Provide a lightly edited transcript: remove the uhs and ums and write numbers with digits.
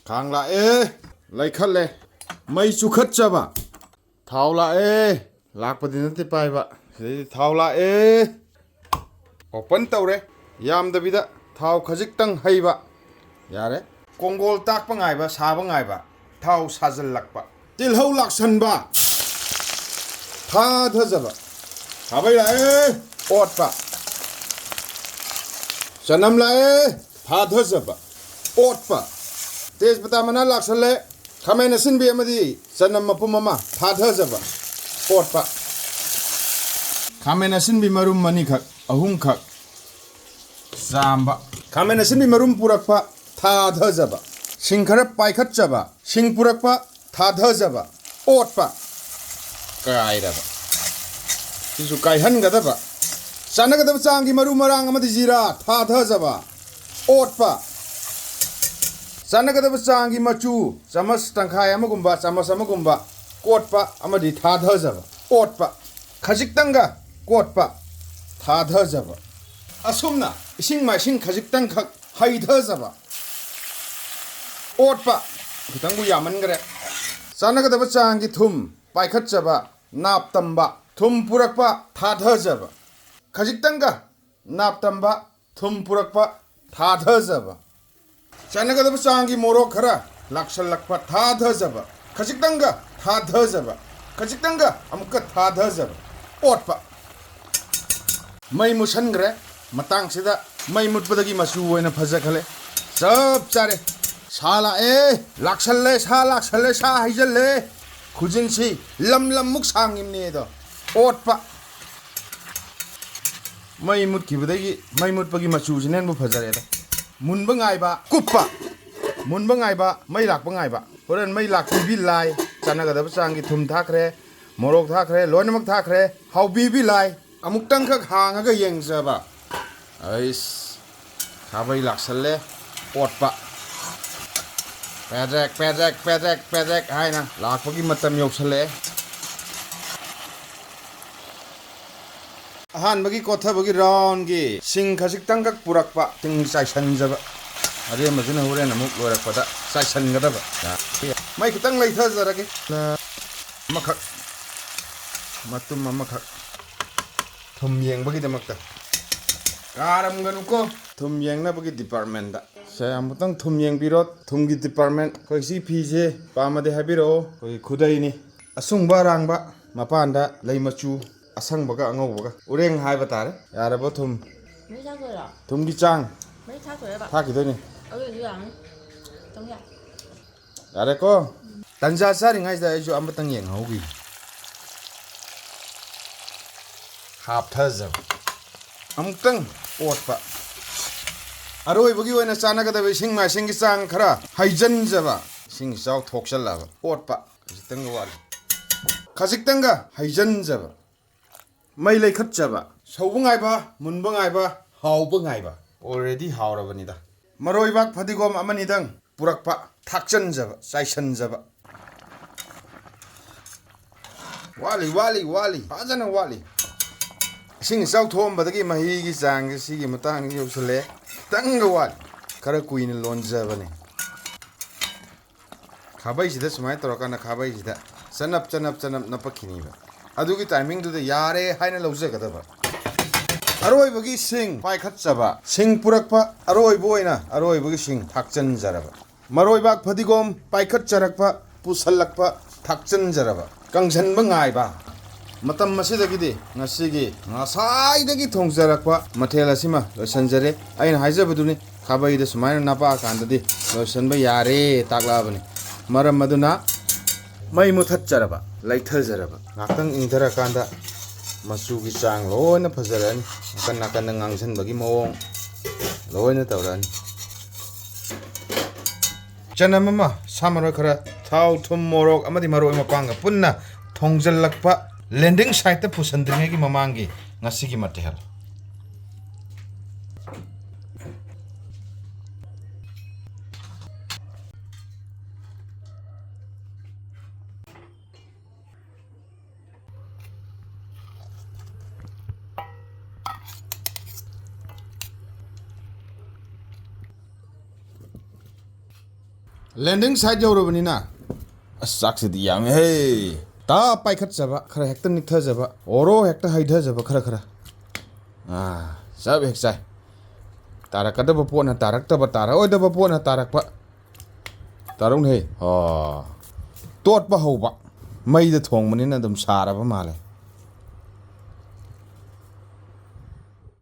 khang lại lấy khất lệ mây chu khất cho bà tháo lại lạc bật đến tiếp bài bà tháo lại open tàu đấy yam da vida tháo khajik tang hay bà ya đấy Kongol tak pa ngai ba sa ba ngai ba thau sajal lak ba til hau lak san ba tha tha za ba ha bai la ot pa sanam la tha tha za ba ot pa tej pata mana lak san le khamai na sin bi amadi sanam ma pu mama tha tha za ba ot pa khamai na sin bi marum mani khak ahum khak zamba khamai na sin bi marum purak pa tha tha za ba sing khara pai khat cha ba sing purak pa tha tha za ba ot pa kai da ba su kai han ga da ba sana ga da chang gi maru marang amadi jira tha tha za ba ot pa sana ga da chang gi machu chamas tangkhai amagumba chamas amagumba kot pa amadi tha tha za ba ot pa khajik tanga kot pa tha tha za ba asumna ising mai sing khajik tang khak hai tha za ba ot pa kitang bu yaman gare sana ga da chang gi thum pai khat cha ba nap tam ba thum purak pa tha tha za ba khajik tang ga nap tam ba thum purak pa tha tha za ba sana ga da chang gi morok khara lakshal lak pa tha tha za ba khajik tang ga tha tha za ba khajik tang ga amuk tha tha za ba ot pa mai musan gare matang sida mai mutpadagi masu oina phaja khale sab chare sala lakshal le sa haijal le khujin si lam muk sang im ne do ot pa mai mut ki badagi mai mut pagi machu jinen bu phajare da mun ba ngai ba kuppa mun ba ngai ba mai lak ba ngai ba horan mai lak bi lai chana ga da chang gi thum thakre morok thakre loinamak thakre hau bi lai amuk tang khak hang ga yeng ja ba ais khabai lakshal le ot pa Pedek hai na lak pagi matam yok sale ahan bagi kotha bagi round gi sing khasik tang kak purak pa ting sai san jaba are majuna hore na muk lorak pada sai san ga da ba mai kitang lai tha jara ge makhak matum makhak thum yeng bagi damak ta karam ganu ko thum yeng na bagi department da saya amutang thum yeng birot thum gi department koi si phi je pamade habiro koi khudai ni asung ba rang ba mapan da lei machu asang baga angau baga ureng hai ba tare yara bo thum mấy tháng tuổi rồi thum gi chang mấy tháng tuổi rồi bạn tha ki doi ni ở đây là trong nhà yara ko tanja sari ngai da ju amutang yeng hau gi hap thaza amutang ot pa aroi bagi oina chana ga da sing ma sing gi chang khara haijan jaba sing chau thok chal la ba ot pa khajik tang wa khajik tang ga haijan jaba mai lai khat jaba sau ba ngai ba mun ba ngai ba hau ba ngai ba already hau ra bani da maroi bak phadigom amani dang purak pa thakchan jaba chaisan jaba wali pajana wali sing chau thom badagi mahi gi chang gi sigi matang gi usle tanga wat khara kuin lon jabane khabai sida sumai toraka khabai sida chanap napakhini ba adugi timing du yare haina lause kada ba aroi bagi sing pai khat chaba sing purak pa aroi boina aroi bagi sing thakchan jaraba maroi bak phadigom pai khat charak pa pusalak pa thakchan jaraba kangsan ba ngai ba matam masidagi di ngasigi ngasai dagi thongjarak pa mathel asima losanjare aina haijabaduni khabai da sumaina napa kanda di losan ba yare takla bani maram maduna mai muthat charaba laithal jaraba ngakang ingdara kanda masu gi chang loina phajaran kan ngangsan bagi mawong loina tawrani chanamama samaro khara thau thum morok amadi maroi mapanga punna thongjalakpa landing site ta pusandringe gi mamangi ngasi gi matehal landing site ꯌꯧꯔꯕꯅꯤꯅ ꯑꯁ ꯆꯥꯛꯁꯤꯗꯤ ꯌꯥꯝꯃꯦꯍꯦ ꯇꯥ ꯄꯥꯏꯈꯠꯆꯕ ꯈꯔ ꯍꯦꯛꯇ ꯅꯤꯛꯊꯖꯕ ꯑꯣꯔꯣ ꯍꯦꯛꯇ ꯍꯩꯊꯖꯕ ꯈꯔ ꯆꯞ ꯍꯦꯛ ꯆꯥꯏ ꯇꯥꯔꯛꯀꯗꯕ ꯄꯣꯠꯅ ꯇꯥꯔꯛꯇꯕ ꯇꯥꯔꯛꯑꯣꯏꯗꯕ ꯄꯣꯠꯅ ꯇꯥꯔꯛꯄ ꯇꯥꯔꯧꯅꯦꯍꯦ ꯇꯣꯠꯄ ꯍꯧꯕ ꯃꯩꯗ ꯊꯣꯡꯕꯅꯤꯅ ꯑꯗꯨꯝ ꯁꯥꯔꯕ ꯃꯥꯜꯂꯦ